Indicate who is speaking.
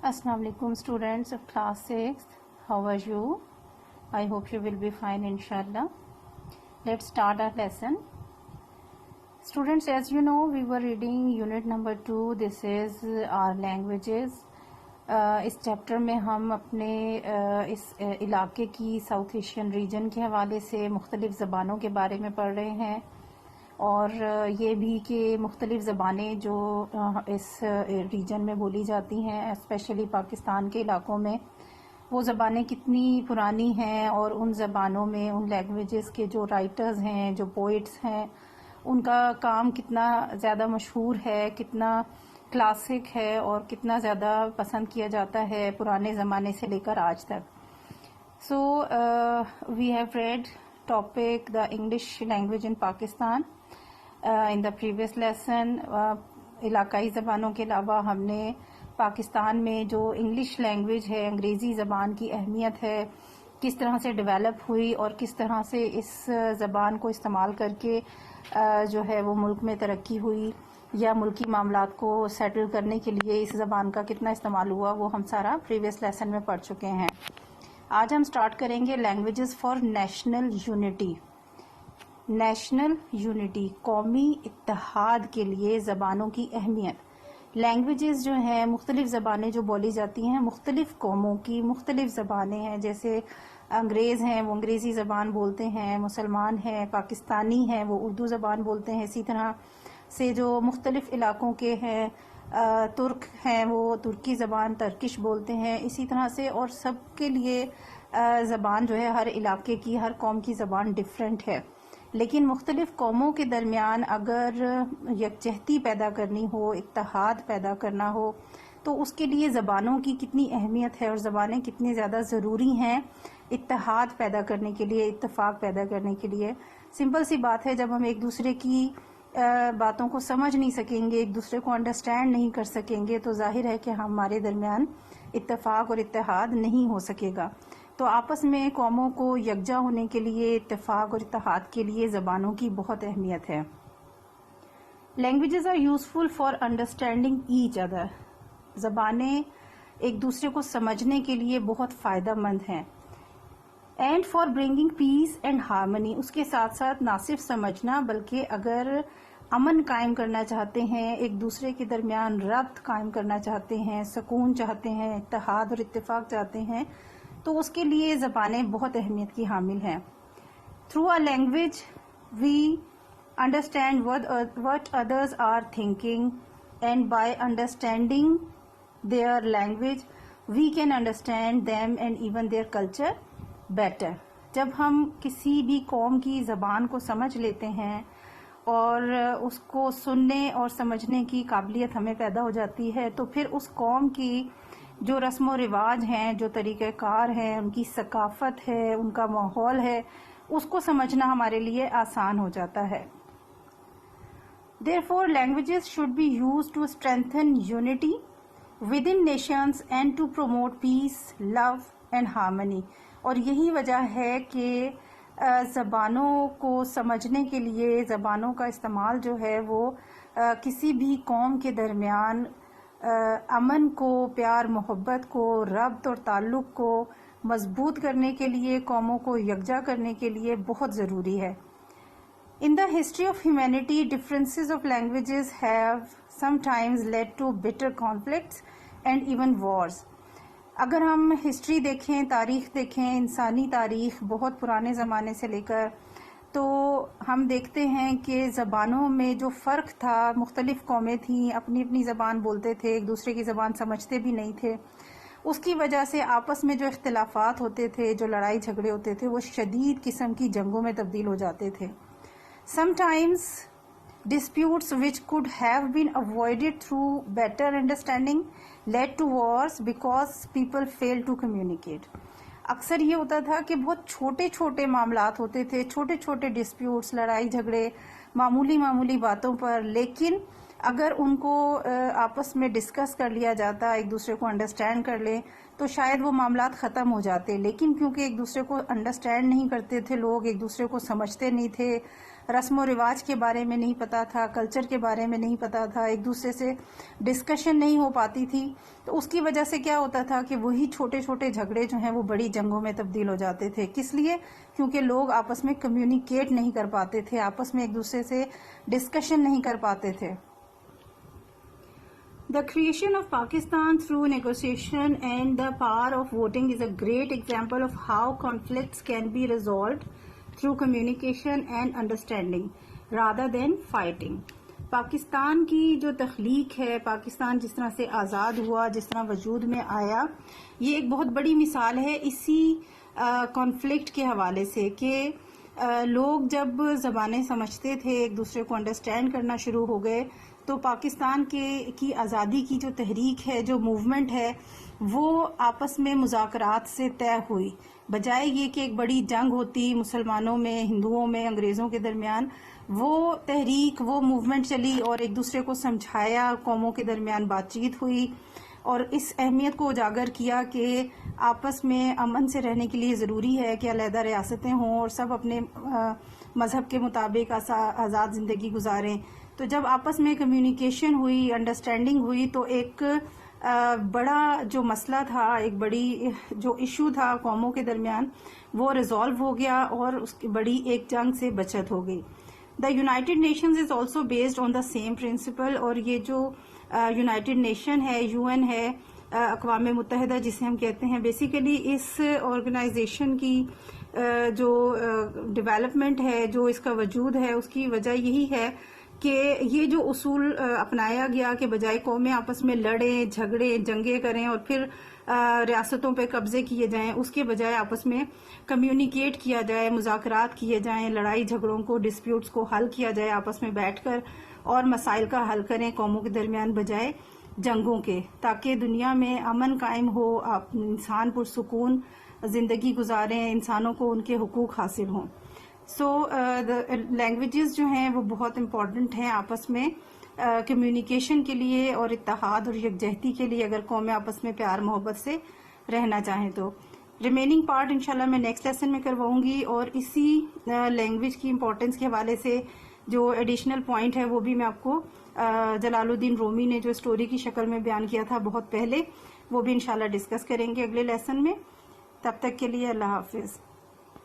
Speaker 1: Assalamu alaikum students of class 6. How are you? I hope you will be fine inshallah. Let's start our lesson. Students, as you know, we were reading unit number 2. This is our languages. اس chapter میں ہم اپنے اس علاقے کی south Asian region کے حوالے سے مختلف زبانوں کے بارے میں پڑھ رہے ہیں، اور یہ بھی کہ مختلف زبانیں جو اس ریجن میں بولی جاتی ہیں اسپیشلی پاکستان کے علاقوں میں، وہ زبانیں کتنی پرانی ہیں، اور ان زبانوں میں ان لینگویجز کے جو رائٹرز ہیں، جو پوئٹس ہیں، ان کا کام کتنا زیادہ مشہور ہے، کتنا کلاسک ہے، اور کتنا زیادہ پسند کیا جاتا ہے پرانے زمانے سے لے کر آج تک. So we have read topic the English language in Pakistan in the previous lesson. علاقائی زبانوں کے علاوہ ہم نے پاکستان میں جو انگلش لینگویج ہے، انگریزی زبان کی اہمیت ہے، کس طرح سے ڈیولپ ہوئی اور کس طرح سے اس زبان کو استعمال کر کے جو ہے وہ ملک میں ترقی ہوئی، یا ملکی معاملات کو سیٹل کرنے کے لیے اس زبان کا کتنا استعمال ہوا، وہ ہم سارا پریویس لیسن میں پڑھ چکے ہیں. آج ہم سٹارٹ کریں گے languages for national unity. National unity, قومی اتحاد کے لیے زبانوں کی اہمیت. لینگویجز جو ہیں، مختلف زبانیں جو بولی جاتی ہیں، مختلف قوموں کی مختلف زبانیں ہیں. جیسے انگریز ہیں، وہ انگریزی زبان بولتے ہیں، مسلمان ہیں، پاکستانی ہیں، وہ اردو زبان بولتے ہیں. اسی طرح سے جو مختلف علاقوں کے ہیں، ترک ہیں، وہ ترکی زبان ترکش بولتے ہیں. اسی طرح سے اور سب کے لیے زبان جو ہے، ہر علاقے کی، ہر قوم کی زبان ڈیفرنٹ ہے. لیکن مختلف قوموں کے درمیان اگر یکجہتی پیدا کرنی ہو، اتحاد پیدا کرنا ہو، تو اس کے لیے زبانوں کی کتنی اہمیت ہے اور زبانیں کتنی زیادہ ضروری ہیں اتحاد پیدا کرنے کے لیے، اتفاق پیدا کرنے کے لیے. سمپل سی بات ہے، جب ہم ایک دوسرے کی باتوں کو سمجھ نہیں سکیں گے، ایک دوسرے کو انڈرسٹینڈ نہیں کر سکیں گے، تو ظاہر ہے کہ ہمارے درمیان اتفاق اور اتحاد نہیں ہو سکے گا. تو آپس میں قوموں کو یکجا ہونے کے لیے، اتفاق اور اتحاد کے لیے زبانوں کی بہت اہمیت ہے. Languages are useful for understanding each other. زبانیں ایک دوسرے کو سمجھنے کے لیے بہت فائدہ مند ہیں. And for bringing peace and harmony. اس کے ساتھ ساتھ نہ صرف سمجھنا، بلکہ اگر امن قائم کرنا چاہتے ہیں، ایک دوسرے کے درمیان ربط قائم کرنا چاہتے ہیں، سکون چاہتے ہیں، اتحاد اور اتفاق چاہتے ہیں، تو اس کے لیے زبانیں بہت اہمیت کی حامل ہیں. Through a language we understand what others are thinking, and by understanding their language we can understand them and even their culture better. جب ہم کسی بھی قوم کی زبان کو سمجھ لیتے ہیں اور اس کو سننے اور سمجھنے کی قابلیت ہمیں پیدا ہو جاتی ہے، تو پھر اس قوم کی جو رسم و رواج ہیں، جو طریقہ کار ہیں، ان کی ثقافت ہے، ان کا ماحول ہے، اس کو سمجھنا ہمارے لیے آسان ہو جاتا ہے. Therefore, languages should be used to strengthen unity within nations and to promote peace, love and harmony. اور یہی وجہ ہے کہ زبانوں کو سمجھنے کے لیے زبانوں کا استعمال جو ہے وہ کسی بھی قوم کے درمیان امن کو، پیار محبت کو، ربط اور تعلق کو مضبوط کرنے کے لیے، قوموں کو یکجا کرنے کے لیے بہت ضروری ہے. In the history of humanity, differences of languages have sometimes led to bitter conflicts and even wars. اگر ہم ہسٹری دیکھیں، تاریخ دیکھیں، انسانی تاریخ بہت پرانے زمانے سے لے کر، تو ہم دیکھتے ہیں کہ زبانوں میں جو فرق تھا، مختلف قومیں تھیں، اپنی اپنی زبان بولتے تھے، ایک دوسرے کی زبان سمجھتے بھی نہیں تھے. اس کی وجہ سے آپس میں جو اختلافات ہوتے تھے، جو لڑائی جھگڑے ہوتے تھے، وہ شدید قسم کی جنگوں میں تبدیل ہو جاتے تھے. Sometimes disputes which could have been avoided through better understanding led to wars because people failed to communicate. اکثر یہ ہوتا تھا کہ بہت چھوٹے چھوٹے معاملات ہوتے تھے، چھوٹے چھوٹے ڈسپیوٹس، لڑائی جھگڑے معمولی باتوں پر، لیکن اگر ان کو آپس میں ڈسکس کر لیا جاتا، ایک دوسرے کو انڈرسٹینڈ کر لیں، تو شاید وہ معاملات ختم ہو جاتے. لیکن کیونکہ ایک دوسرے کو انڈرسٹینڈ نہیں کرتے تھے لوگ، ایک دوسرے کو سمجھتے نہیں تھے، رسم و رواج کے بارے میں نہیں پتا تھا، کلچر کے بارے میں نہیں پتا تھا، ایک دوسرے سے ڈسکشن نہیں ہو پاتی تھی. تو اس کی وجہ سے کیا ہوتا تھا کہ وہی چھوٹے چھوٹے جھگڑے جو ہیں وہ بڑی جنگوں میں تبدیل ہو جاتے تھے. کس لیے؟ کیونکہ لوگ آپس میں کمیونیکیٹ نہیں کر پاتے تھے، آپس میں ایک دوسرے سے ڈسکشن نہیں کر پاتے تھے. The creation of Pakistan through negotiation and the power of voting is a great example of how conflicts can be resolved through communication and understanding rather than fighting. Pakistan کی جو تخلیق ہے، پاکستان جس طرح سے آزاد ہوا، جس طرح وجود میں آیا، یہ ایک بہت بڑی مثال ہے اسی کانفلکٹ کے حوالے سے کہ لوگ جب زبانیں سمجھتے تھے، ایک دوسرے کو انڈرسٹینڈ کرنا شروع ہو گئے، تو پاکستان کی آزادی کی جو تحریک ہے، جو موومنٹ ہے، وہ آپس میں مذاکرات سے طے ہوئی. بجائے یہ کہ ایک بڑی جنگ ہوتی مسلمانوں میں، ہندوؤں میں، انگریزوں کے درمیان، وہ تحریک، وہ موومنٹ چلی اور ایک دوسرے کو سمجھایا، قوموں کے درمیان بات چیت ہوئی اور اس اہمیت کو اجاگر کیا کہ آپس میں امن سے رہنے کے لیے ضروری ہے کہ علیحدہ ریاستیں ہوں اور سب اپنے مذہب کے مطابق آزاد زندگی گزاریں. تو جب آپس میں کمیونیکیشن ہوئی، انڈرسٹینڈنگ ہوئی، تو ایک بڑا جو مسئلہ تھا، ایک بڑی جو ایشو تھا قوموں کے درمیان، وہ ریزالو ہو گیا اور اس کی بڑی ایک جنگ سے بچت ہو گئی. The United nations is also based on the same principle. اور یہ جو یونائٹڈ نیشن ہے، یو این ہے، اقوام متحدہ جسے ہم کہتے ہیں، بیسیکلی اس آرگنائزیشن کی جو ڈیولپمنٹ ہے، جو اس کا وجود ہے، اس کی وجہ یہی ہے کہ یہ جو اصول اپنایا گیا کہ بجائے قومیں آپس میں لڑیں، جھگڑیں، جنگیں کریں اور پھر ریاستوں پہ قبضے کیے جائیں، اس کے بجائے آپس میں کمیونیکیٹ کیا جائے، مذاکرات کیے جائیں، لڑائی جھگڑوں کو، ڈسپیوٹس کو حل کیا جائے آپس میں بیٹھ کر اور مسائل کا حل کریں قوموں کے درمیان بجائے جنگوں کے، تاکہ دنیا میں امن قائم ہو، انسان پرسکون زندگی گزاریں، انسانوں کو ان کے حقوق حاصل ہوں. سو لینگویجز جو ہیں وہ بہت امپورٹنٹ ہیں آپس میں کمیونیکیشن کے لیے اور اتحاد اور یکجہتی کے لیے، اگر قومیں آپس میں پیار محبت سے رہنا چاہیں تو. ریمیننگ پارٹ انشاءاللہ میں نیکسٹ لیسن میں کرواؤں گی، اور اسی لینگویج کی امپورٹنس کے حوالے سے جو ایڈیشنل پوائنٹ ہے وہ بھی میں آپ کو جلال الدین رومی نے جو اسٹوری کی شکل میں بیان کیا تھا بہت پہلے، وہ بھی انشاءاللہ ڈسکس کریں گے اگلے لیسن میں. تب تک کے لیے اللہ حافظ.